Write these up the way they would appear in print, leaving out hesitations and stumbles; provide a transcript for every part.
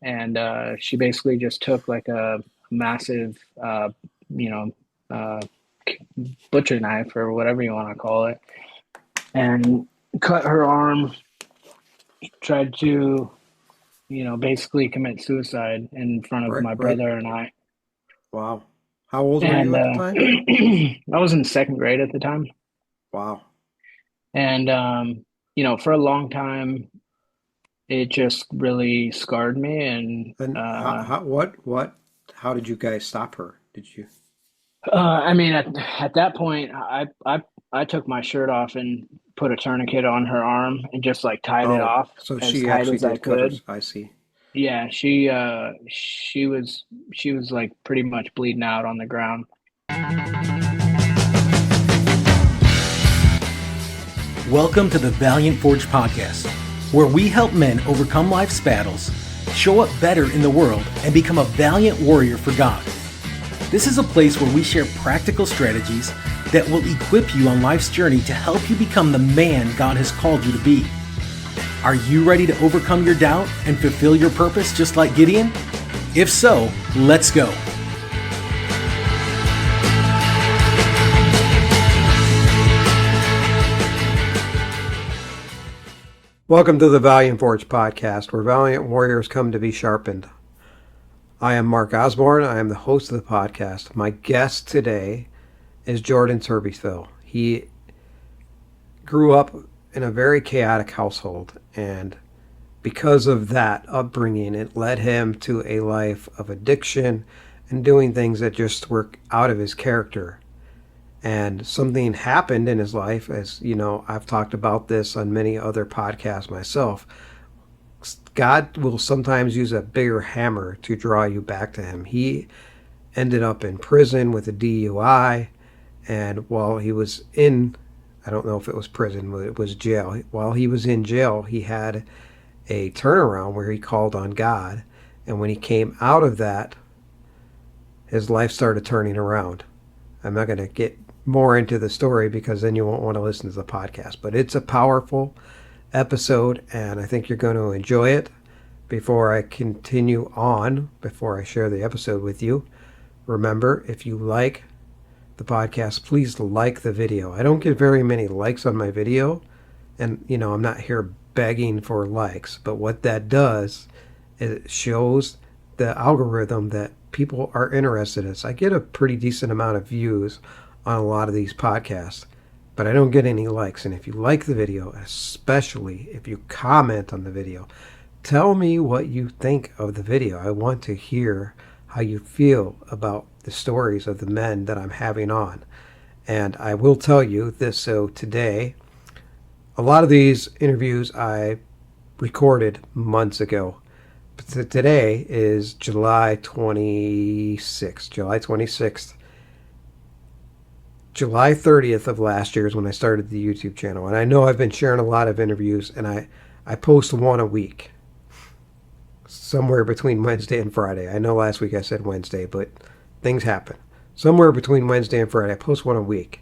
and she basically just took like a massive, you know, uh, butcher knife or whatever you want to call it, and cut her arm. Tried to, basically commit suicide in front of Right, my right. brother and I. Wow. How old were you And at the time? I was in second grade at the time. Wow. And, for a long time, it just really scarred me. And, And how did you guys stop her? Did you? I mean, at that point, I took my shirt off and put a tourniquet on her arm and just like tied it Oh, off so as she tight actually as I did cut could. hers. I see. Yeah, she was like pretty much bleeding out on the ground. Welcome to the Valiant Forge podcast, where we help men overcome life's battles, show up better in the world, and become a valiant warrior for God. This is a place where we share practical strategies that will equip you on life's journey to help you become the man God has called you to be. Are you ready to overcome your doubt and fulfill your purpose just like Gideon? If so, let's go. Welcome to the Valiant Forge podcast, where valiant warriors come to be sharpened. I am Mark Osborne. I am the host of the podcast. My guest today is Jordan Turbyfil. He grew up in a very chaotic household, and because of that upbringing, it led him to a life of addiction and doing things that just were out of his character. And something happened in his life, as you know, I've talked about this on many other podcasts myself. God will sometimes use a bigger hammer to draw you back to him. He ended up in prison with a DUI, and while he was in, I don't know if it was prison, but it was jail. While he was in jail, he had a turnaround where he called on God, and when he came out of that, his life started turning around. I'm not going to get more into the story because then you won't want to listen to the podcast, but it's a powerful episode, and I think you're going to enjoy it. Before I continue on, before I share the episode with you, remember, if you like the podcast, please like the video. I don't get very many likes on my video, and I'm not here begging for likes, but what that does is it shows the algorithm that people are interested in this. I get a pretty decent amount of views on a lot of these podcasts, but I don't get any likes. And if you like the video, especially if you comment on the video, tell me what you think of the video. I want to hear how you feel about the stories of the men that I'm having on. And I will tell you this, so today, a lot of these interviews I recorded months ago. But today is July 26th. July 30th of last year is when I started the YouTube channel. And I know I've been sharing a lot of interviews, and I post one a week, somewhere between Wednesday and Friday. I know last week I said Wednesday, but things happen. Somewhere between Wednesday and Friday, I post one a week.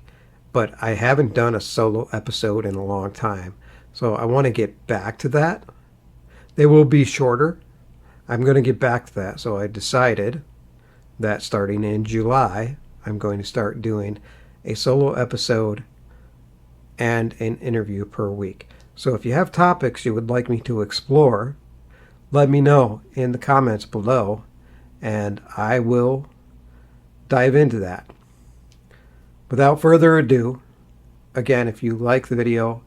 But I haven't done a solo episode in a long time. So I want to get back to that. They will be shorter. I'm going to get back to that. So I decided that starting in July, I'm going to start doing a solo episode and an interview per week. So if you have topics you would like me to explore, let me know in the comments below, and I will dive into that. Without further ado, again, if you like the video,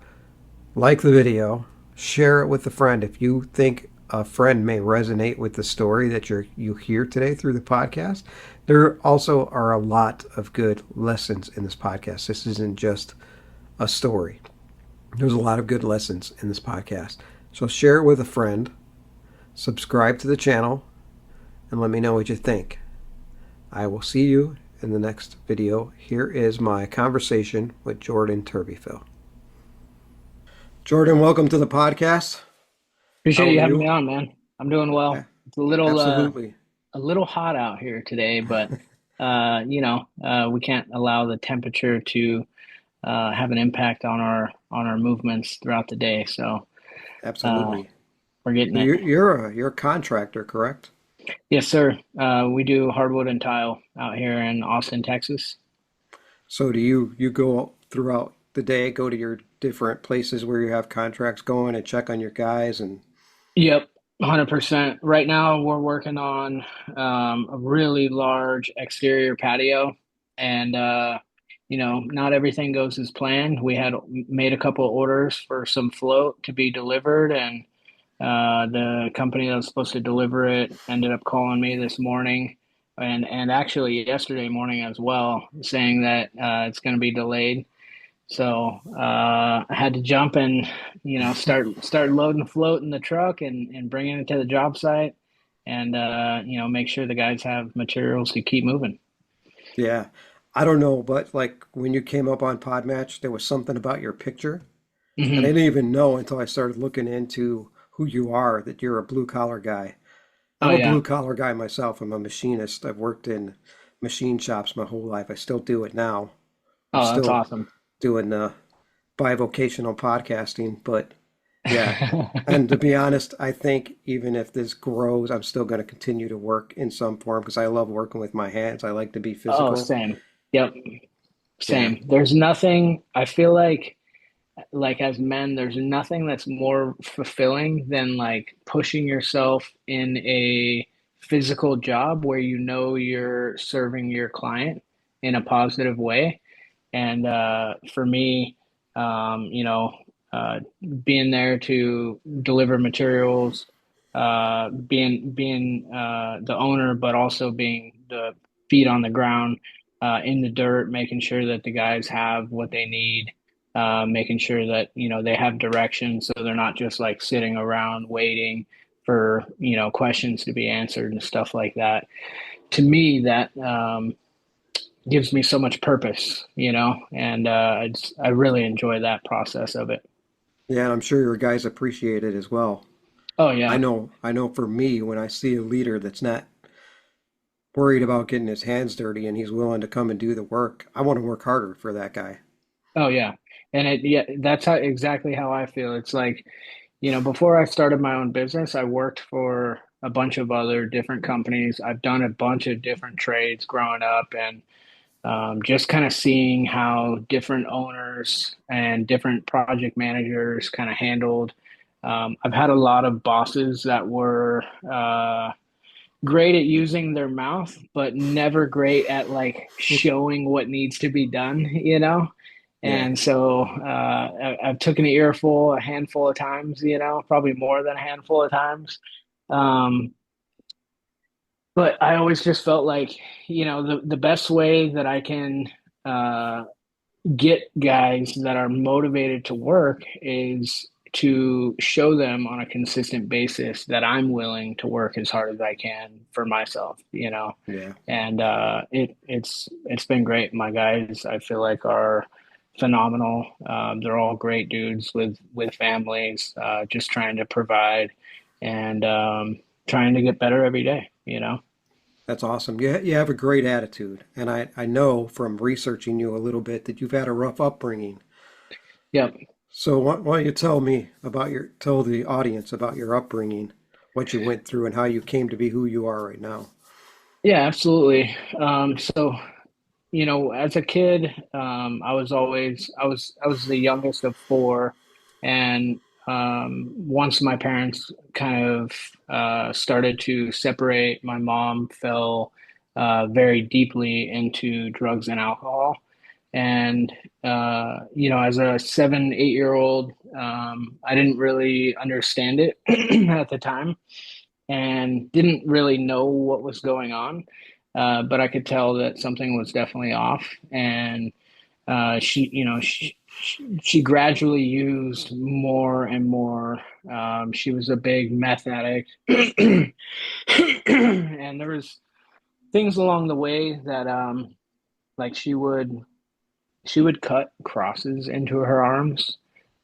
share it with a friend. If you think a friend may resonate with the story that you hear today through the podcast, there also are a lot of good lessons in this podcast. This isn't just a story. There's a lot of good lessons in this podcast. So share it with a friend, subscribe to the channel, and let me know what you think. I will see you in the next video. Here is my conversation with Jordan Turbyfil. Jordan, welcome to the podcast. How Appreciate you are having me you? on, man. I'm doing Yeah, well. It's absolutely. a little hot out here today, but we can't allow the temperature to have an impact on our movements throughout the day. So uh, Absolutely. we're getting So it. you're a contractor, correct? Yes, sir. We do hardwood and tile out here in Austin, Texas. So do you go throughout the day, go to your different places where you have contracts going and check on your guys and Yep, 100%. Right now, we're working on a really large exterior patio, and not everything goes as planned. We had made a couple of orders for some float to be delivered, and the company that was supposed to deliver it ended up calling me this morning, and actually yesterday morning as well, saying that it's going to be delayed. So I had to jump and start loading float in the truck and bringing it to the job site, and make sure the guys have materials to keep moving. yeah. I don't know, but like when you came up on Podmatch, there was something about your picture, and I Hmm. didn't even know until I started looking into who you are that you're a blue collar guy. Oh I'm a yeah. blue collar guy myself. I'm a machinist. I've worked in machine shops my whole life. I still do it now. I'm Oh, that's still awesome. doing bivocational podcasting, but yeah. And to be honest, I think even if this grows, I'm still going to continue to work in some form because I love working with my hands. I like to be Oh, physical. same. Yep, Yeah. same. There's nothing I feel like as men, there's nothing that's more fulfilling than like pushing yourself in a physical job where you know you're serving your client in a positive way. And for me, um, you know, uh, being there to deliver materials, being the owner, but also being the feet on the ground, in the dirt, making sure that the guys have what they need, making sure that they have direction, so they're not just like sitting around waiting for questions to be answered and stuff like that. To me, that gives me so much purpose, and I really enjoy that process of it. Yeah, and I'm sure your guys appreciate it as well. Oh I yeah. know, I know for me, when I see a leader that's not worried about getting his hands dirty and he's willing to come and do the work, I want to work harder for that guy. Oh yeah. And yeah, that's exactly how I feel. It's like, before I started my own business, I worked for a bunch of other different companies. I've done a bunch of different trades growing up, and just kind of seeing how different owners and different project managers kind of handled. I've had a lot of bosses that were great at using their mouth, but never great at like showing what needs to be done. Yeah, And so I've taken an earful a handful of times, probably more than a handful of times. Um, but I always just felt like, the best way that I can uh, get guys that are motivated to work is to show them on a consistent basis that I'm willing to work as hard as I can for myself. yeah. And it's been great. My guys, I feel like, are phenomenal. They're all great dudes with families, just trying to provide and trying to get better every day. That's awesome. You have a great attitude. And I know from researching you a little bit that you've had a rough upbringing. Yep. So why don't you tell the audience about your upbringing, what you went through and how you came to be who you are right now. Yeah, absolutely. So as a kid, I was the youngest of four, and once my parents kind of started to separate, my mom fell very deeply into drugs and alcohol. And as a 7, 8 year old, I didn't really understand it at the time and didn't really know what was going on. But I could tell that something was definitely off. And she gradually used more and more. She was a big meth addict, and there was things along the way that, like she would cut crosses into her arms,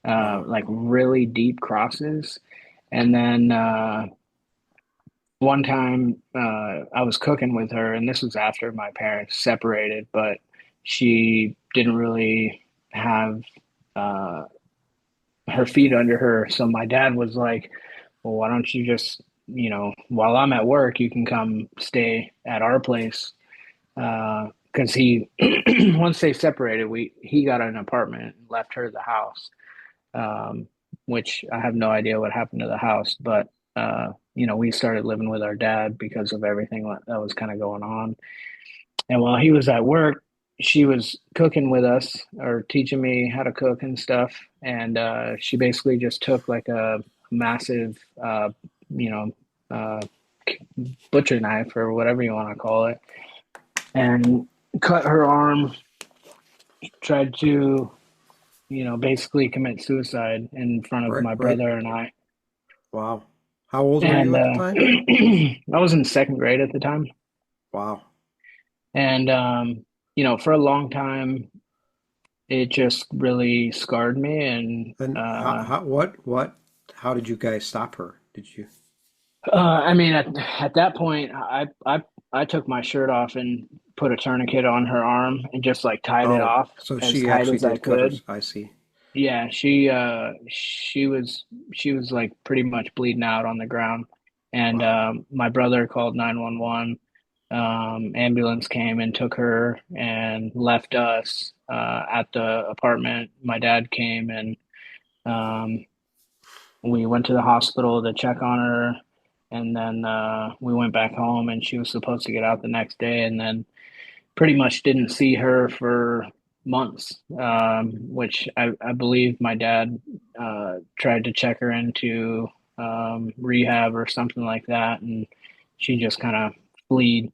Wow. like really deep crosses, and then. One time I was cooking with her, and this was after my parents separated, but she didn't really have uh, her feet under her. So my dad was like, well, why don't you just, while I'm at work, you can come stay at our place. Because he, once they separated, he got an apartment and left her the house, um, which I have no idea what happened to the house. But, we started living with our dad because of everything that was kind of going on. And while he was at work, she was cooking with us or teaching me how to cook and stuff. And she basically just took like a massive, you know, uh, butcher knife or whatever you want to call it, and cut her arm, tried to, basically commit suicide in front of Right, my right. brother and I. Wow. How old were And you at the time? I was in second grade at the time. Wow. And, for a long time, it just really scarred me. And And how did you guys stop her? Did you? I mean, at that point, I took my shirt off and put a tourniquet on her arm and just like tied it Oh, off so as she tight actually as I did cut could. hers. I see. Yeah, she was like pretty much bleeding out on the ground, and Wow. my brother called 911. Ambulance came and took her and left us at the apartment. My dad came and um, we went to the hospital to check on her, and then we went back home, and she was supposed to get out the next day, and then pretty much didn't see her for months, which I believe my dad tried to check her into rehab or something like that, and she just kind of fled,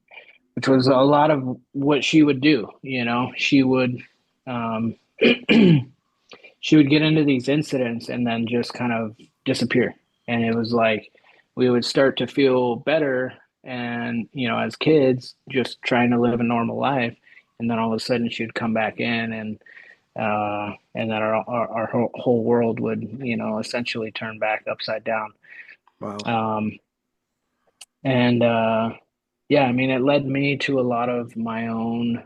which was a lot of what she would do. Um, she would get into these incidents and then just kind of disappear. And it was like we would start to feel better and, as kids, just trying to live a normal life. And then all of a sudden she'd come back in and then our whole world would, essentially turn back upside down. Wow. Um, and yeah, I mean, it led me to a lot of my own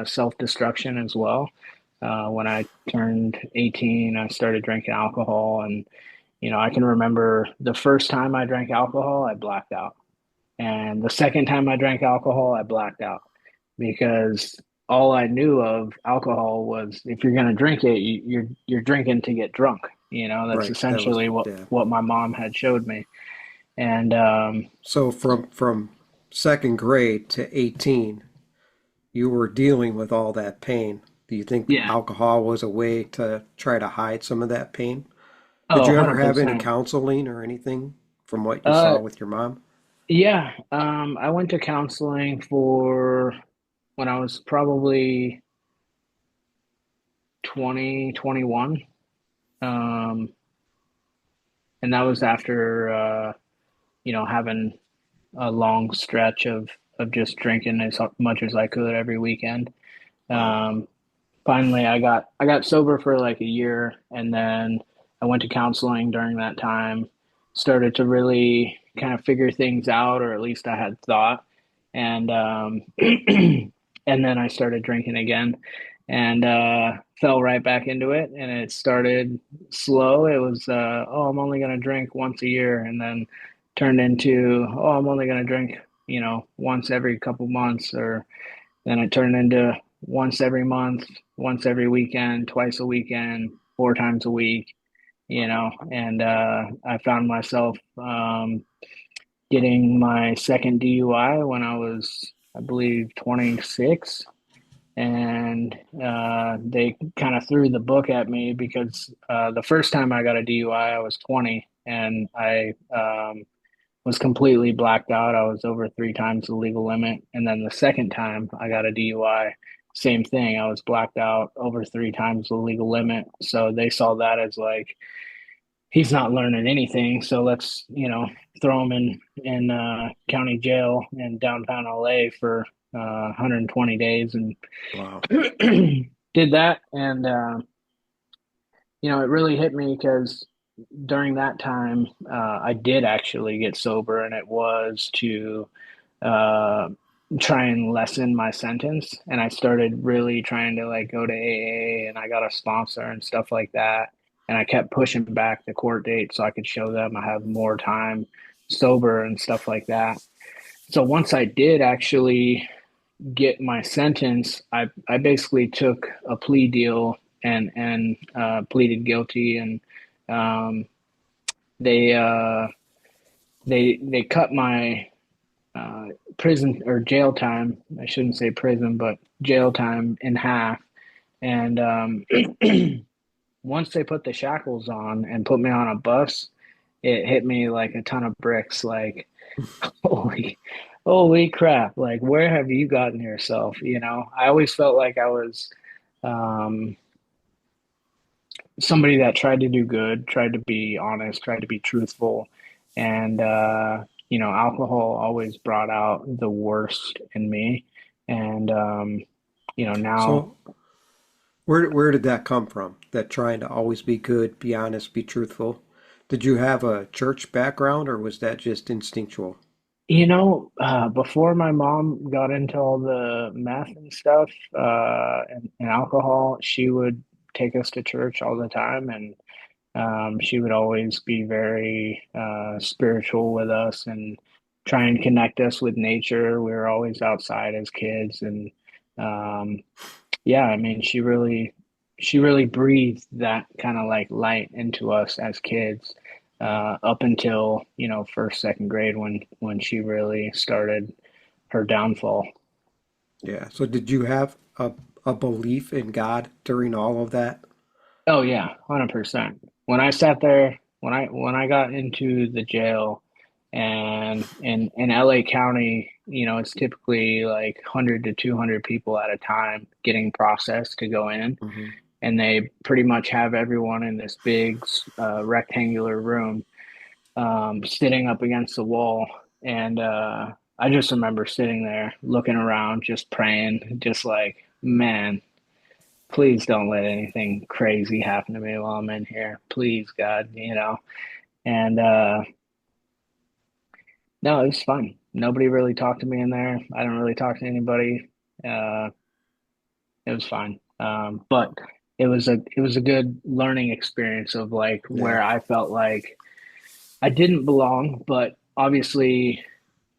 self-destruction as well. When I turned 18, I started drinking alcohol. And, I can remember the first time I drank alcohol, I blacked out. And the second time I drank alcohol, I blacked out because all I knew of alcohol was if you're going to drink it, you're drinking to get drunk. That's Right. That was, essentially what yeah. what my mom had showed me. And So from second grade to 18, you were dealing with all that pain. Do you think yeah, alcohol was a way to try to hide some of that pain? Did oh, you ever have any 100%. counseling or anything from what you Uh, saw with your mom? yeah, I went to counseling for when I was probably 2021. Um, and that was after, having a long stretch of just drinking as much as I could every weekend. Wow. Um, Finally, I got sober for like a year, and then I went to counseling during that time. Started to really kind of figure things out, or at least I had thought, and and then I started drinking again, and fell right back into it. And it started slow. It was oh, I'm only gonna drink once a year, and then turned into oh, I'm only gonna drink once every couple months, or then it turned into once every month, once every weekend, twice a weekend, four times a week, and I found myself getting my second DUI when I was, I believe, 26. And they kind of threw the book at me because the first time I got a DUI, I was 20 and I was completely blacked out. I was over three times the legal limit. And then the second time I got a DUI, same thing. I was blacked out over three times the legal limit. So they saw that as like, he's not learning anything. So let's, throw him in county jail in downtown LA for 120 days and Wow. did that. And, it really hit me because during that time, I did actually get sober, and it was to uh, try and lessen my sentence. And I started really trying to like go to AA, and I got a sponsor and stuff like that. and I kept pushing back the court date so I could show them I have more time sober and stuff like that. So once I did actually get my sentence, I basically took a plea deal and pleaded guilty, and um, they they cut my prison or jail time. I shouldn't say prison, but jail time in half. And once they put the shackles on and put me on a bus, it hit me like a ton of bricks. Like, holy, holy crap! Like, where have you gotten yourself? I always felt like I was um, somebody that tried to do good, tried to be honest, tried to be truthful, and alcohol always brought out the worst in me. And now. So where did that come from? That trying to always be good, be honest, be truthful. Did you have a church background or was that just instinctual? Before my mom got into all the meth and stuff, and alcohol, she would take us to church all the time, and she would always be very spiritual with us and try and connect us with nature. We were always outside as kids, and um, yeah, I mean, she really breathed that kind of like light into us as kids, up until, first, second grade when she really started her downfall. Yeah. So did you have a belief in God during all of that? Oh yeah, 100%. When I sat there, when I got into the jail, and in LA County, it's typically like 100 to 200 people at a time getting processed to go in, Hmm. and they pretty much have everyone in this big rectangular room, sitting up against the wall. And I just remember sitting there looking around, just praying, just like, man, please don't let anything crazy happen to me while I'm in here. Please, God. And no, it was fun. Nobody really talked to me in there. I didn't really talk to anybody. Uh, it was fine. But it was a good learning experience of like Yeah. where I felt like I didn't belong, but obviously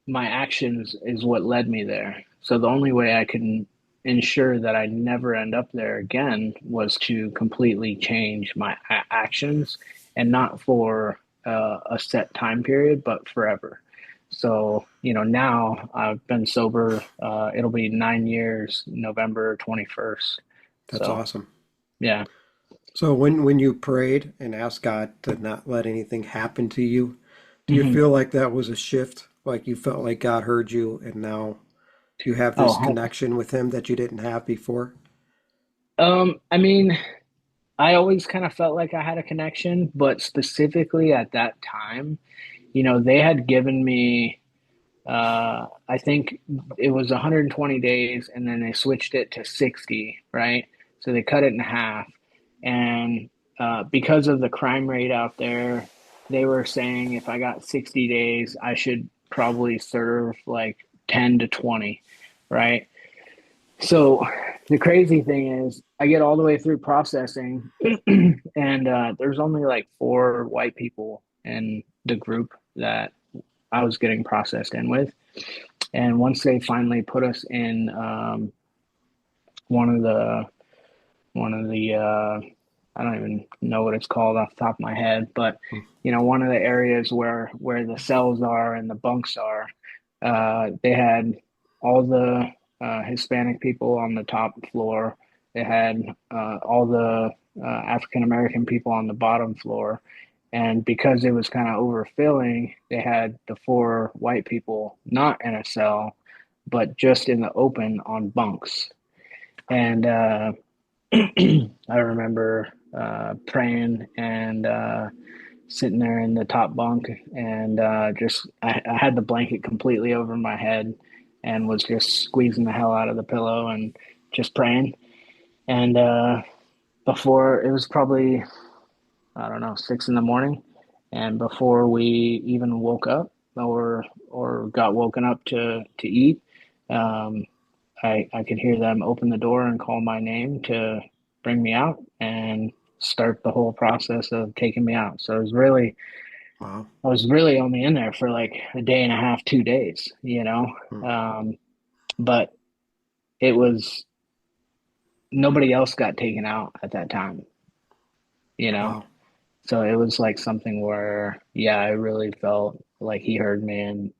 my actions is what led me there. So the only way I can ensure that I never end up there again was to completely change my actions, and not for a set time period, but forever. So, now I've been sober. It'll be 9 years, November 21st. That's So, awesome. yeah. So when you prayed and asked God to not let anything happen to you, do you Hmm. feel like that was a shift? Like you felt like God heard you and now you have this Oh, connection with him that you didn't have before? I mean, I always kind of felt like I had a connection, but specifically at that time, they had given me, I think it was 120 days, and then they switched it to 60, right? So they cut it in half. And because of the crime rate out there, they were saying if I got 60 days, I should probably serve like 10 to 20, right? So the crazy thing is, I get all the way through processing, and there's only like four white people in the group that I was getting processed in with. And once they finally put us in one of the I don't even know what it's called off the top of my head, but one of the areas where the cells are and the bunks are, they had all the Hispanic people on the top floor. They had all the African American people on the bottom floor. And because it was kind of overfilling, they had the four white people not in a cell, but just in the open on bunks. And I remember praying and sitting there in the top bunk, and I had the blanket completely over my head and was just squeezing the hell out of the pillow and just praying. And before it was probably, I don't know, 6 in the morning, and before we even woke up or got woken up to eat, um, I could hear them open the door and call my name to bring me out. And start the whole process of taking me out. So Wow. I was really only in there for like a day and a half, 2 days, you know. Hmm. But it was nobody else got taken out at that time, you know. Wow. So it was like something where, yeah, I really felt like he heard me and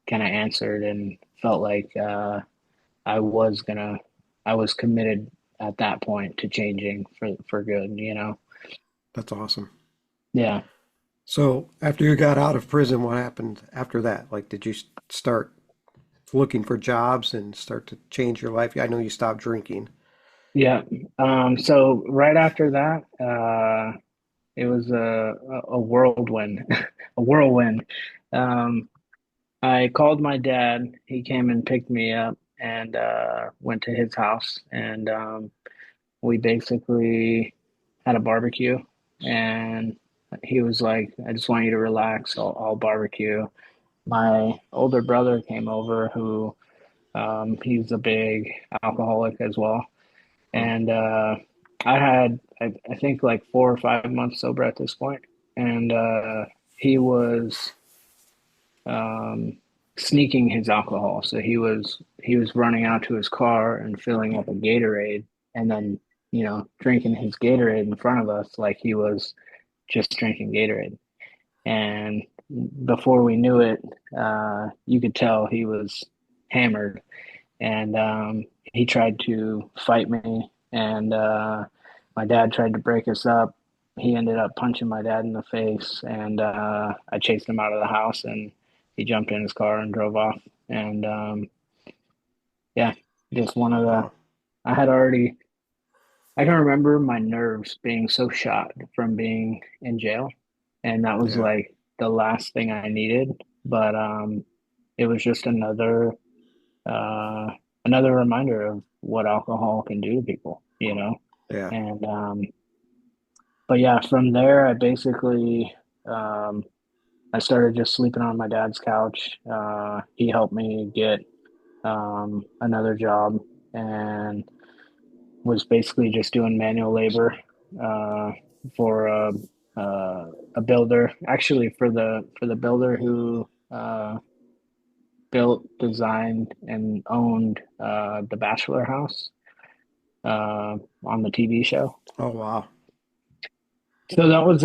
kind of answered and felt like I was gonna, I was committed at that point to changing for good, you know. That's awesome. Yeah. So after you got out of prison, what happened after that? Like, did you start looking for jobs and start to change your life? I know you stopped drinking. Yeah. So right after that, it was a whirlwind, a whirlwind. Um, I called my dad. He came and picked me up and went to his house, and we basically had a barbecue. And he was like, "I just want you to relax. I'll barbecue." My older brother came over, who he's a big alcoholic as well, Hmm. and I think like 4 or 5 months sober at this point, and he was um, sneaking his alcohol. So he was running out to his car and filling up a Gatorade, and then drinking his Gatorade in front of us like he was just drinking Gatorade. And before we knew it, you could tell he was hammered, and he tried to fight me, and my dad tried to break us up. He ended up punching my dad in the face, and I chased him out of the house, and he jumped in his car and drove off. And yeah, just one of the Wow. I had already I can remember my nerves being so shot from being in jail, and that was Yeah. like the last thing I needed. But it was just uh, another reminder of what alcohol can do to people, you know. Yeah. And but yeah, from there, um, I started just sleeping on my dad's couch. He helped me get another job and was basically just doing manual labor uh, for a builder. Actually, for the builder who built, designed, and owned the Bachelor House on the TV show. Oh, wow. So that was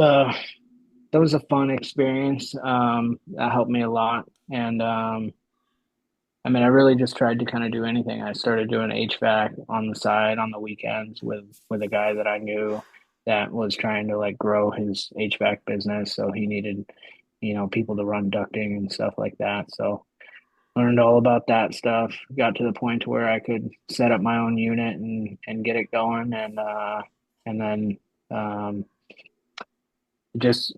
a fun experience. That helped me a lot, and I mean, I really just tried to kind of do anything. I started doing HVAC on the side on the weekends with a guy that I knew that was trying to like grow his HVAC business. So he needed, people to run ducting and stuff like that. So learned all about that stuff. Got to the point where I could set up my own unit and get it going, and then just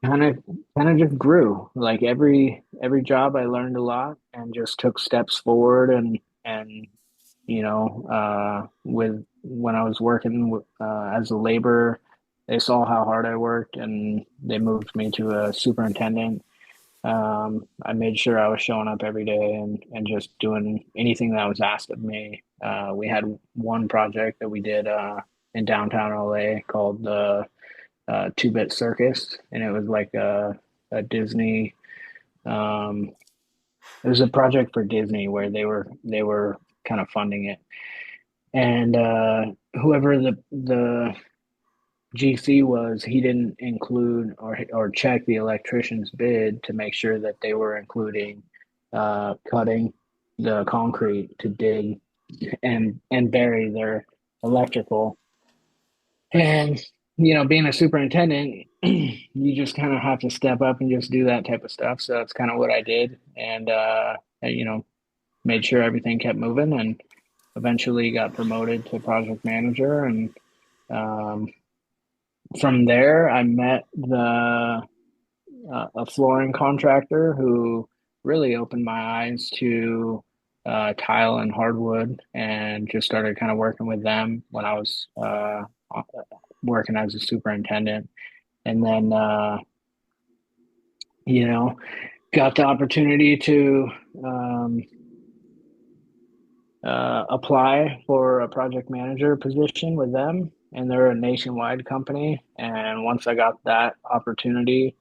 kind of kind of just grew. Like every job I learned a lot and just took steps forward, and with when I was working as a laborer, they saw how hard I worked and they moved me to a superintendent. I made sure I was showing up every day and just doing anything that was asked of me. We had one project that we did in downtown LA called the Two-Bit Circus, and it was like a Disney. Um, it was a project for Disney where they were kind of funding it, and whoever the GC was, he didn't include or check the electrician's bid to make sure that they were including cutting the concrete to dig and bury their electrical. And being a superintendent, you just kind of have to step up and just do that type of stuff. So that's kind of what I did, and made sure everything kept moving, and eventually got promoted to project manager. And um, from there, I met the a flooring contractor who really opened my eyes to tile and hardwood, and just started kind of working with them when I was working as a superintendent. And then, you know, got the opportunity to um, apply for a project manager position with them. and they're a nationwide company. And once I got that opportunity,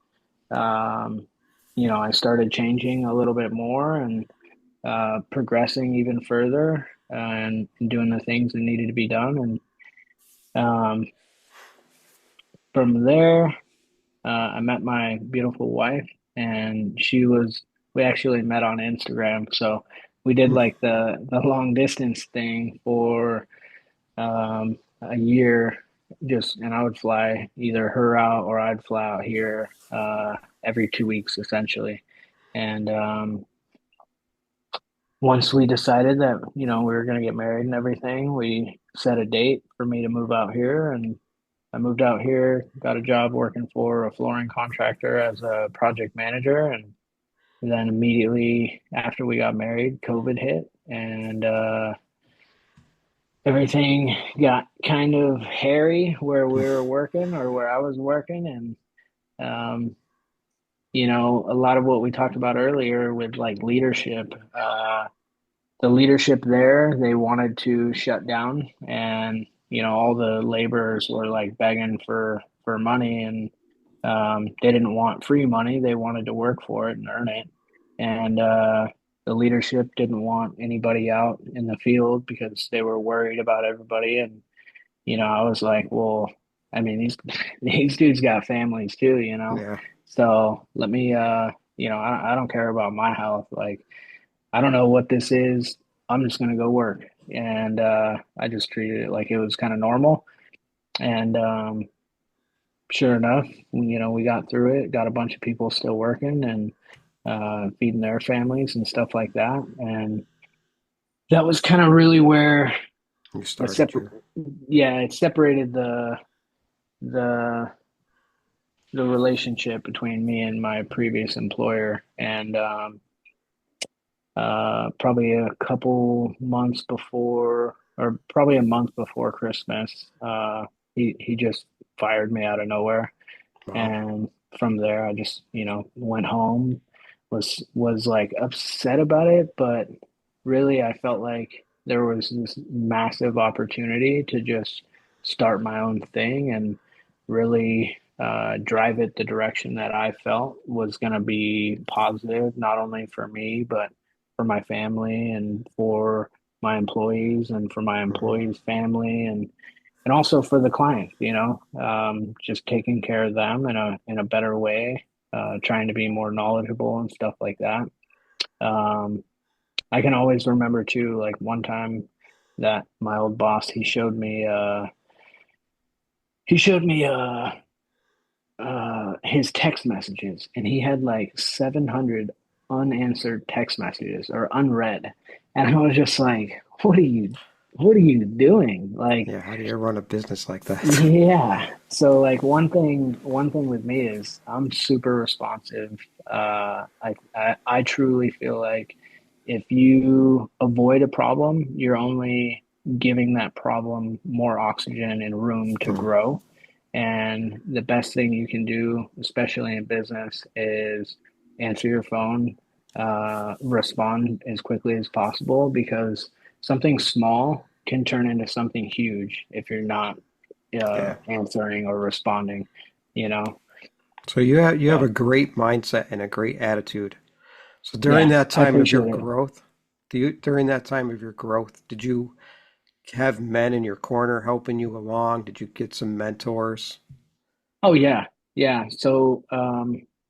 um, I started changing a little bit more and progressing even further and doing the things that needed to be done. And from there, I met my beautiful wife, and we actually met on Instagram. So we did like the long distance thing for a year, and I would fly either her out or I'd fly out here every 2 weeks essentially. And once we decided that, we were going to get married and everything, we set a date for me to move out here. And I moved out here, got a job working for a flooring contractor as a project manager. And then immediately after we got married, COVID hit, and everything got kind of hairy where we were working or where I was working. And, a lot of what we talked about earlier with like leadership, the leadership there, they wanted to shut down, and all the laborers were like begging for money, and they didn't want free money. They wanted to work for it and earn it. And the leadership didn't want anybody out in the field because they were worried about everybody. And I was like, well, I mean, these these dudes got families too, Yeah. so let me I don't care about my health. Like, I don't know what this is. I'm just gonna go work. And I just treated it like it was kind of normal. And sure enough, we got through it, got a bunch of people still working and feeding their families and stuff like that. And that was kind of really where You it started your. it separated the the relationship between me and my previous employer. And probably a couple months before, or probably a month before Christmas, he just fired me out of nowhere. Wow. And from there, I just, went home, was like upset about it, but really I felt like there was this massive opportunity to just start my own thing and really drive it the direction that I felt was going to be positive, not only for me, but for my family and for my employees and for my Hmm. employees' family, and also for the client, just taking care of them in a better way, trying to be more knowledgeable and stuff like that. Um, I can always remember too, like one time that my old boss, he showed me his text messages, and he had like 700 unanswered text messages or unread. And I was just like, what are you doing? Like, Yeah. How do you run a business like that? yeah. So like one thing with me is I'm super responsive. I truly feel like if you avoid a problem, you're only giving that problem more oxygen and room to Hmm. grow. And the best thing you can do, especially in business, is answer your phone, respond as quickly as possible, because something small can turn into something huge if you're not Yeah. answering or responding, you know? So you have So, a great mindset and a great attitude. So during yeah, that I time of your appreciate it. growth, during that time of your growth, did you have men in your corner helping you along? Did you get some mentors? Oh yeah, yeah. So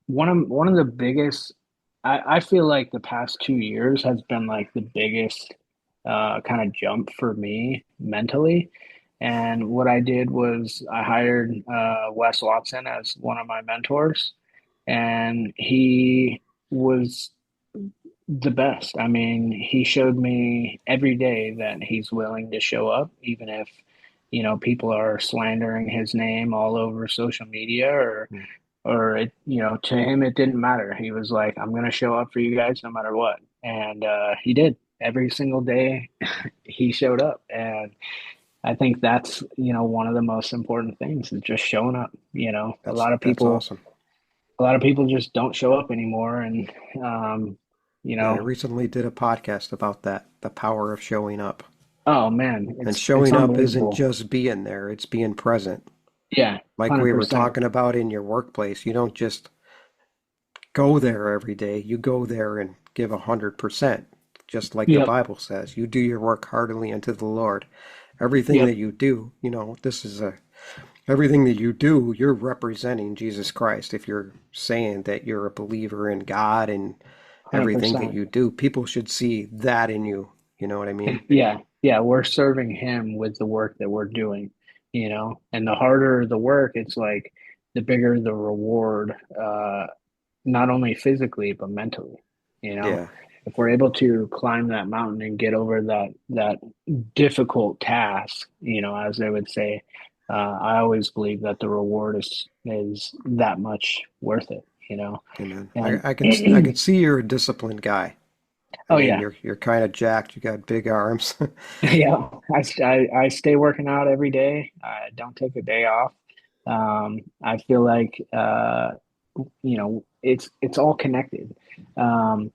one of the biggest, I feel like the past 2 years has been like the biggest kind of jump for me mentally. And what I did was I hired Wes Watson as one of my mentors, and he was the best. I mean, he showed me every day that he's willing to show up, even if, people are slandering his name all over social media, Mm. or to him, it didn't matter. He was like, I'm going to show up for you guys no matter what. And he did. Every single day he showed up. And I think that's, one of the most important things is just showing up. A That's lot of that's people, awesome. a lot of people just don't show up anymore. And, you Yeah, I know, recently did a podcast about that, the power of showing up. Oh man, And it's showing up isn't unbelievable. just being there, it's being present. Yeah, Like we were 100%. talking about in your workplace, you don't just go there every day. You go there and give 100%, just like the Yep, Bible says. You do your work heartily unto the Lord. Everything yep, that you do, this is a everything that you do, you're representing Jesus Christ. If you're saying that you're a believer in God and everything that 100%. you do, people should see that in you. You know what I mean? Yeah, yeah, we're serving him with the work that we're doing, and the harder the work, it's like the bigger the reward, not only physically but mentally, you know. Yeah. If we're able to climb that mountain and get over that difficult task, as they would say, I always believe that the reward is that much worth it. Amen. And I can see you're a disciplined guy. I oh mean, yeah, you're kind of jacked. You got big arms. yeah, I stay working out every day. I don't take a day off. I feel like it's all connected. Um,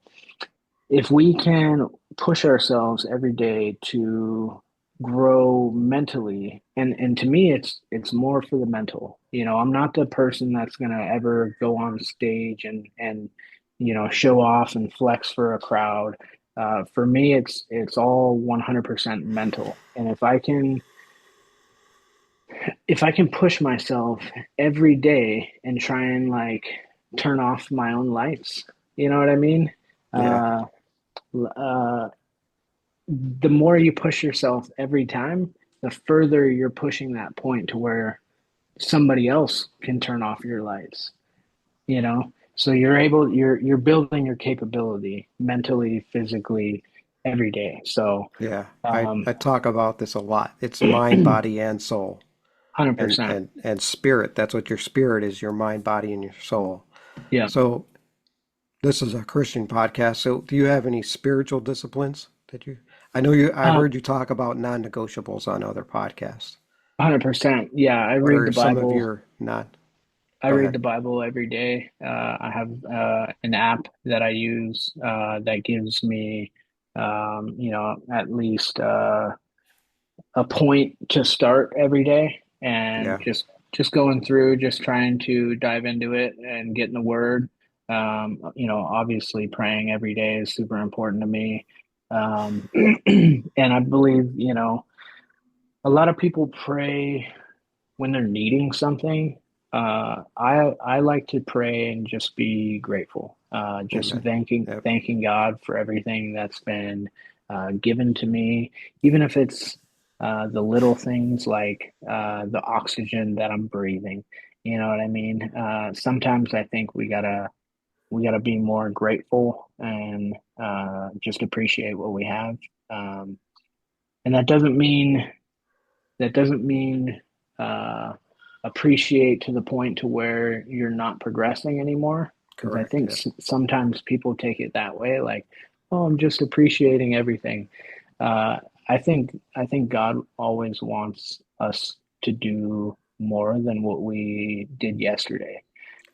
if we can push ourselves every day to grow mentally, and to me it's more for the mental. I'm not the person that's going to ever go on stage and show off and flex for a crowd. For me it's all 100% mental, and if I can push myself every day and try and like turn off my own lights, you know what I mean? Yeah. uh uh, the more you push yourself every time, the further you're pushing that point to where somebody else can turn off your lights, you know? So you're building your capability mentally, physically every day. So, Yeah. um, I talk about this a lot. It's mind, body, and soul. And 100%. and and spirit. That's what your spirit is, your mind, body, and your soul. Yeah. So this is a Christian podcast. So do you have any spiritual disciplines that you I know I Um, heard you talk about non-negotiables on other podcasts. 100%. Yeah. I What read are the some of Bible. your not I Go read ahead. the Bible every day. I have an app that I use that gives me, at least a point to start every day, and Yeah. just going through, just trying to dive into it and get in the Word. Obviously, praying every day is super important to me, and I believe a lot of people pray when they're needing something. I like to pray and just be grateful. Just Amen. thanking Yep. thanking God for everything that's been given to me, even if it's the little things like the oxygen that I'm breathing. You know what I mean? Sometimes I think we gotta be more grateful and just appreciate what we have. Um, and that doesn't mean uh, appreciate to the point to where you're not progressing anymore. Because I Correct. think Yep. sometimes people take it that way, like, oh, I'm just appreciating everything. Uh, I think God always wants us to do more than what we did yesterday.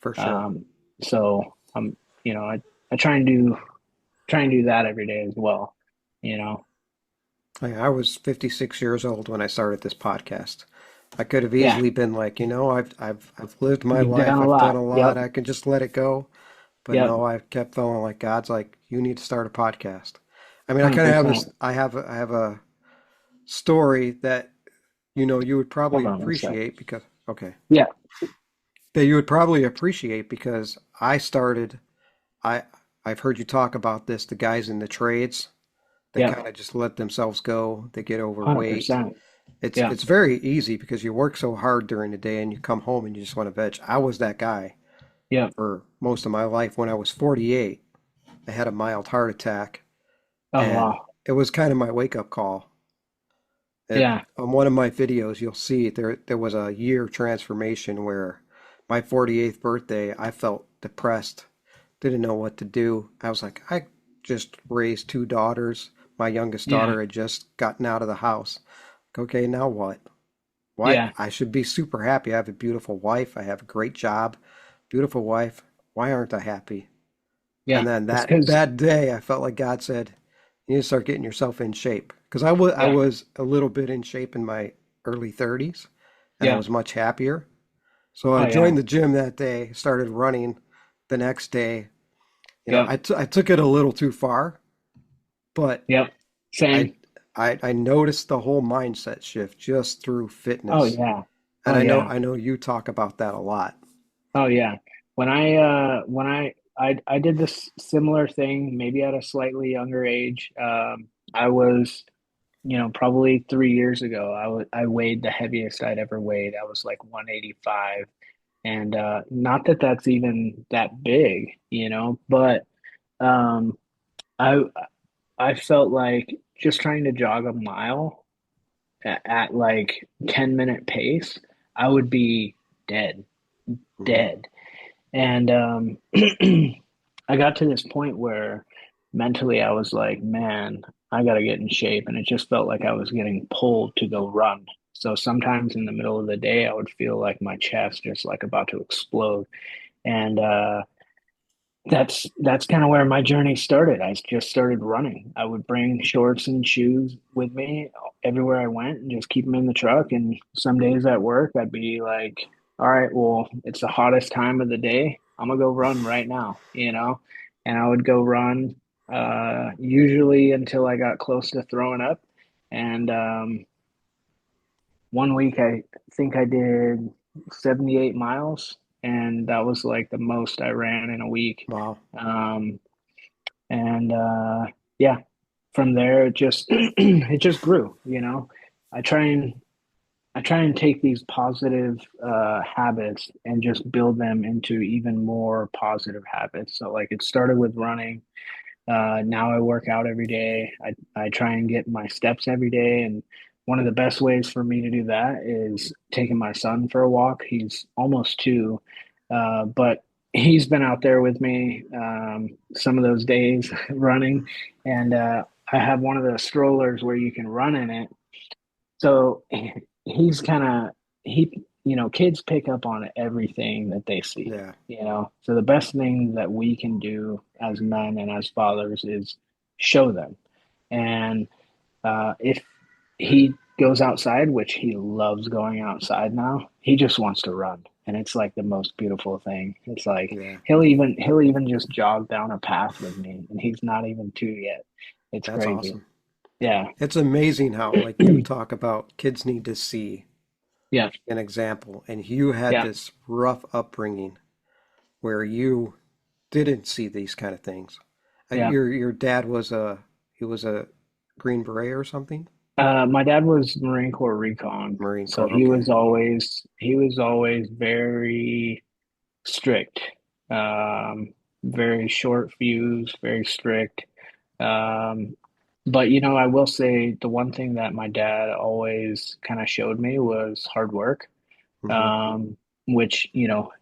For sure. Um, so I try and do that every day as well. You know, I was 56 years old when I started this podcast. I could have yeah, easily been like, I've lived my you've done life. a I've done lot. a lot. Yep, I can just let it go. But yep, no, I kept feeling like God's like, you need to start a podcast. I mean, I hundred kind of have percent. this, I have a story that, you would probably Hold on one sec. appreciate because, okay, Yeah, that you would probably appreciate because I, I've heard you talk about this, the guys in the trades that yeah, kind of just let themselves go. They get hundred overweight. percent. Yeah, It's very easy because you work so hard during the day and you come home and you just want to veg. I was that guy yeah. for most of my life. When I was 48, I had a mild heart attack, Oh and wow. it was kind of my wake up call. Yeah, On one of my videos, you'll see there was a year transformation where my 48th birthday, I felt depressed, didn't know what to do. I was like, I just raised two daughters. My youngest yeah, daughter had just gotten out of the house. Okay, now what? Why? yeah, I should be super happy. I have a beautiful wife. I have a great job, beautiful wife. Why aren't I happy? yeah. And then It's that because that day, I felt like God said, You need to start getting yourself in shape. Because I Yeah. was a little bit in shape in my early 30s, and I Yeah. was much happier. So I Oh yeah. joined the gym that day, started running the next day. Yep. I took it a little too far, but Yep. I, Same. I noticed the whole mindset shift just through Oh fitness. yeah. And Oh yeah. I know you talk about that a lot. Oh yeah. When I did this similar thing, maybe at a slightly younger age. I was, probably 3 years ago, I weighed the heaviest I'd ever weighed. I was like 185. And not that that's even that big, but um I I felt like just trying to jog a mile at like 10-minute pace, I would be dead, Hmm. dead. And I got to this point where mentally I was like, man, I got to get in shape. And it just felt like I was getting pulled to go run. So sometimes in the middle of the day, I would feel like my chest just like about to explode. And that's kind of where my journey started. I just started running. I would bring shorts and shoes with me everywhere I went and just keep them in the truck. And some days at work, I'd be like, all right, well, it's the hottest time of the day. I'm gonna go run right now. And I would go run usually until I got close to throwing up. And one week I think I did 78 miles, and that was like the most I ran in a week. Wow. Um, and yeah, from there it just it just grew. I try and I try and take these positive habits and just build them into even more positive habits. So like it started with running. Now I work out every day. I try and get my steps every day. And one of the best ways for me to do that is taking my son for a walk. He's almost two, but he's been out there with me some of those days running. And I have one of the strollers where you can run in it. So he's kind of, kids pick up on everything that they see. So the best thing that we can do as men and as fathers is show them. And if he goes outside, which he loves going outside now, he just wants to run. And it's like the most beautiful thing. It's like Yeah. he'll even just jog down a path with me, and he's not even two yet. It's That's crazy. awesome. Yeah. It's amazing how, like you talk about, kids need to see Yeah. an example. And you had Yeah. this rough upbringing where you didn't see these kind of things. Yeah. Your dad was he was a Green Beret or something? My dad was Marine Corps recon, Marine so Corps. he Okay. was always very strict, very short fuse, very strict. Um, but I will say the one thing that my dad always kind of showed me was hard work, Hmm. um, which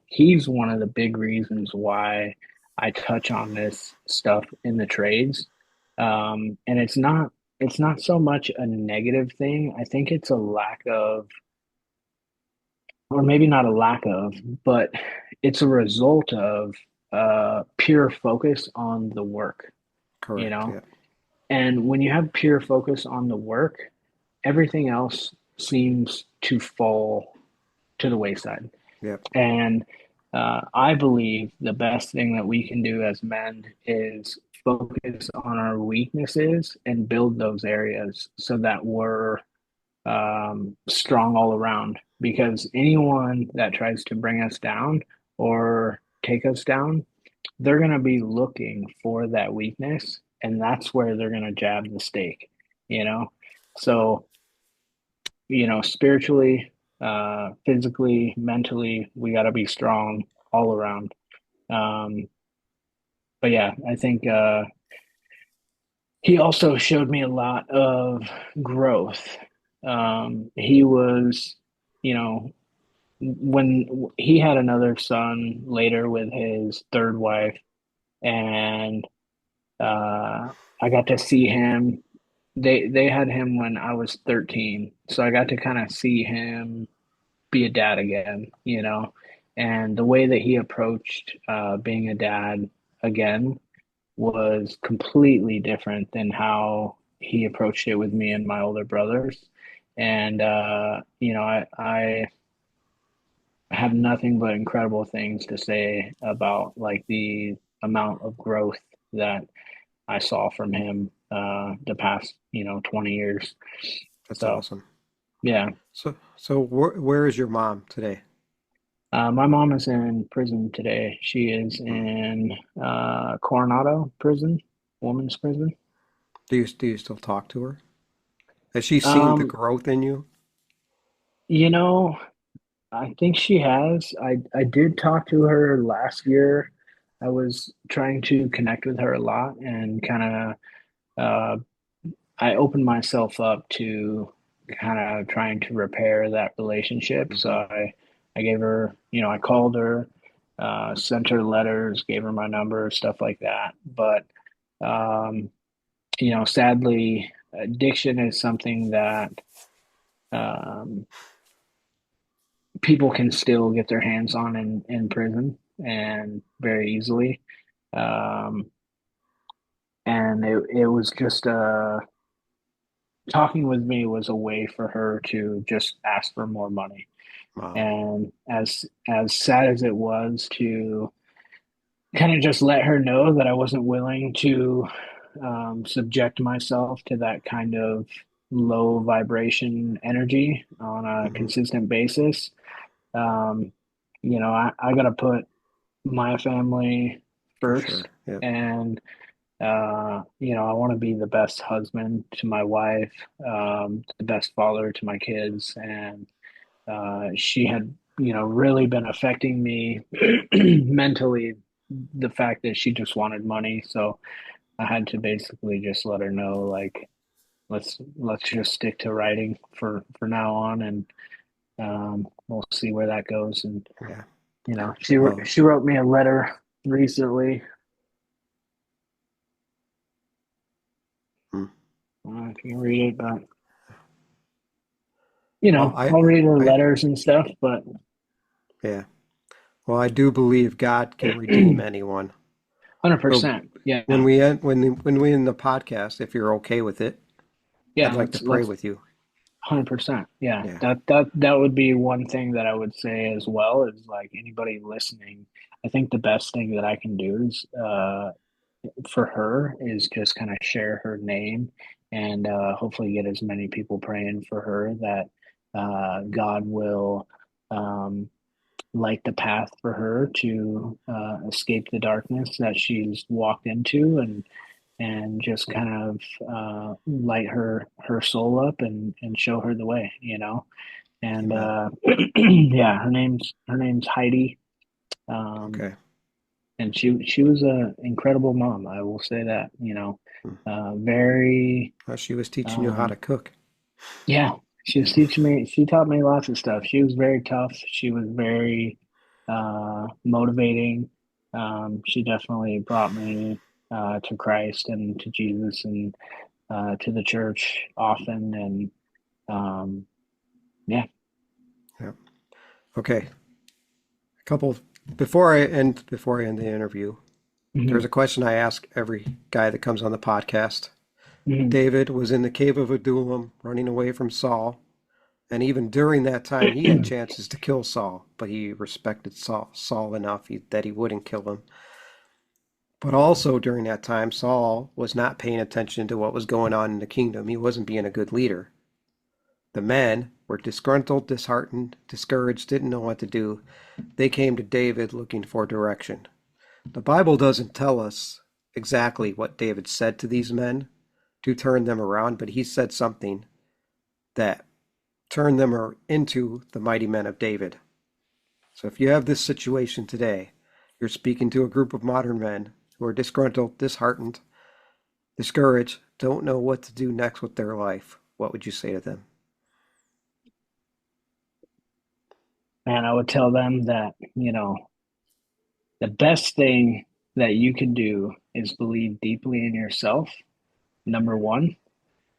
he's one of the big reasons why I touch on this stuff in the trades. And it's not so much a negative thing. I think it's a lack of, or maybe not a lack of, but it's a result of pure focus on the work, you Correct. know? Yeah. And when you have pure focus on the work, everything else seems to fall to the wayside. Yep. And I believe the best thing that we can do as men is focus on our weaknesses and build those areas so that we're strong all around. Because anyone that tries to bring us down or take us down, they're going to be looking for that weakness, and that's where they're going to jab the stake, you know? So, spiritually, physically, mentally, we got to be strong all around. Um, but yeah, I think he also showed me a lot of growth. He was, you know, when he had another son later with his third wife, and I got to see him. They had him when I was 13, so I got to kind of see him be a dad again. And the way that he approached being a dad again was completely different than how he approached it with me and my older brothers. And I have nothing but incredible things to say about like the amount of growth that I saw from him the past 20 years. That's So awesome. yeah. So where is your mom today? My mom is in prison today. She is Hmm. in Coronado prison, women's prison. Do you still talk to her? Has she seen the Um, growth in you? you know, I think she has. I did talk to her last year. I was trying to connect with her a lot and kind of I opened myself up to kind of trying to repair that relationship. So Hmm. I gave her, I called her, sent her letters, gave her my number, stuff like that. But um, sadly, addiction is something that um, people can still get their hands on in prison and very easily. Um, and it was just talking with me was a way for her to just ask for more money. Wow. And as sad as it was to kind of just let her know that I wasn't willing to subject myself to that kind of low vibration energy on a Hmm. consistent basis. Um, I got to put my family For first, sure. Yep. and I want to be the best husband to my wife, the best father to my kids, and she had, really been affecting me mentally, the fact that she just wanted money. So I had to basically just let her know, like, let's just stick to writing for now on, and we'll see where that goes. And Yeah. Well, she wrote me a letter recently. hmm. I don't know if you can read it, but Well, I'll read her I, letters and stuff. But yeah. Well, I do believe God can redeem anyone. But 100%, when yeah, we end the podcast, if you're okay with it, I'd yeah. like to pray Let's with you. 100%. Yeah. Yeah. That would be one thing that I would say as well is like anybody listening, I think the best thing that I can do is for her is just kind of share her name and hopefully get as many people praying for her that God will um, light the path for her to escape the darkness that she's walked into and just kind of light her soul up and show her the way, And Amen. yeah, her name's Heidi, um, Okay. and she was a incredible mom. I will say that, Hmm. very Well, she was teaching you how to um, cook. yeah. She was teaching me. She taught me lots of stuff. She was very tough. She was very motivating. She definitely brought me to Christ and to Jesus and to the church often. And yeah. Yeah. Okay. A couple before I end the interview, there's Hmm. a question I ask every guy that comes on the podcast. Hmm. David was in the cave of Adullam running away from Saul, and even during that time he had chances to kill Saul, but he respected Saul enough that he wouldn't kill him. But also during that time Saul was not paying attention to what was going on in the kingdom. He wasn't being a good leader. The men were disgruntled, disheartened, discouraged, didn't know what to do. They came to David looking for direction. The Bible doesn't tell us exactly what David said to these men to turn them around, but he said something that turned them into the mighty men of David. So if you have this situation today, you're speaking to a group of modern men who are disgruntled, disheartened, discouraged, don't know what to do next with their life. What would you say to them? And I would tell them that, the best thing that you can do is believe deeply in yourself, number one.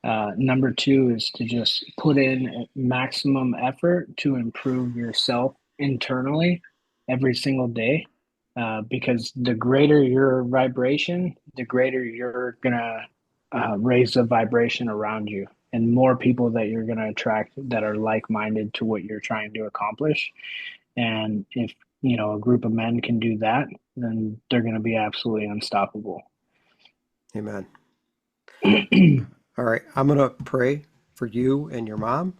Number two is to just put in maximum effort to improve yourself internally every single day. because the greater your vibration, the greater you're gonna raise the vibration around you, and more people that you're gonna attract that are like-minded to what you're trying to accomplish. And if a group of men can do that, then they're gonna be absolutely unstoppable. Amen. All right, I'm going to pray for you and your mom,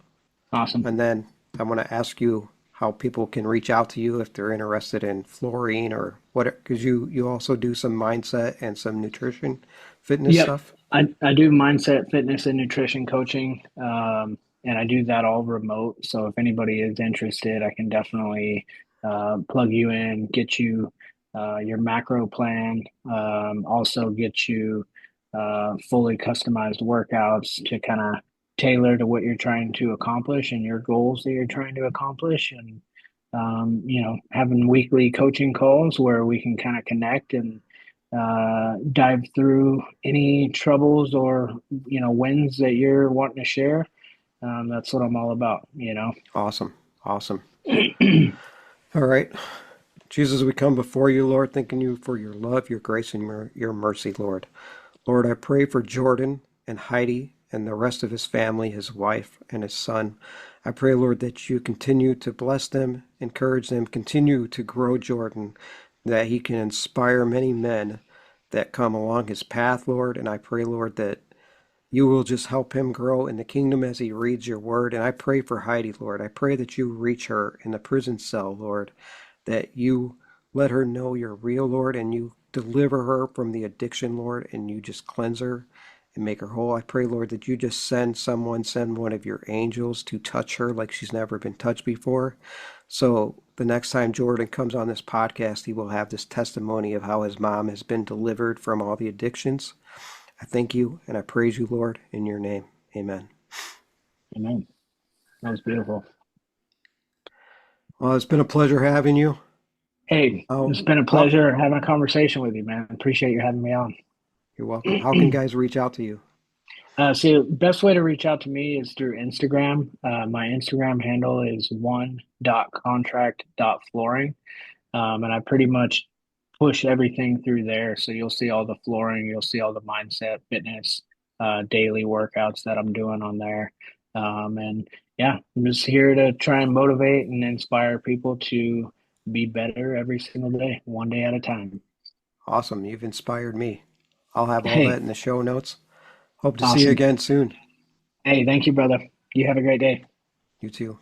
Awesome. and then I want to ask you how people can reach out to you if they're interested in fluorine or what, because you also do some mindset and some nutrition, fitness Yep. stuff. I do mindset, fitness, and nutrition coaching, and I do that all remote. So if anybody is interested, I can definitely plug you in, get you your macro plan, also get you fully customized workouts to kind of tailor to what you're trying to accomplish and your goals that you're trying to accomplish. And having weekly coaching calls where we can kind of connect and dive through any troubles or wins that you're wanting to share. That's what I'm all about. Awesome. Awesome. All right. Jesus, we come before you, Lord, thanking you for your love, your grace, and your mercy, Lord. Lord, I pray for Jordan and Heidi and the rest of his family, his wife and his son. I pray, Lord, that you continue to bless them, encourage them, continue to grow Jordan, that he can inspire many men that come along his path, Lord. And I pray, Lord, that you will just help him grow in the kingdom as he reads your word. And I pray for Heidi, Lord. I pray that you reach her in the prison cell, Lord, that you let her know you're real, Lord, and you deliver her from the addiction, Lord, and you just cleanse her and make her whole. I pray, Lord, that you just send one of your angels to touch her like she's never been touched before. So the next time Jordan comes on this podcast, he will have this testimony of how his mom has been delivered from all the addictions. I thank you and I praise you, Lord, in your name. Amen. Amen. That was beautiful. Well, it's been a pleasure having you. Hey, it's Oh, been a how, pleasure having a conversation with you, man. Appreciate you having me on. you're welcome. How can guys reach out to you? So best way to reach out to me is through Instagram. My Instagram handle is one.contract.flooring. And I pretty much push everything through there. So you'll see all the flooring, you'll see all the mindset, fitness, daily workouts that I'm doing on there. And yeah, I'm just here to try and motivate and inspire people to be better every single day, one day at a time. Awesome. You've inspired me. I'll have all that Hey, in the show notes. Hope to see you awesome. again soon. Hey, thank you, brother. You have a great day. You too.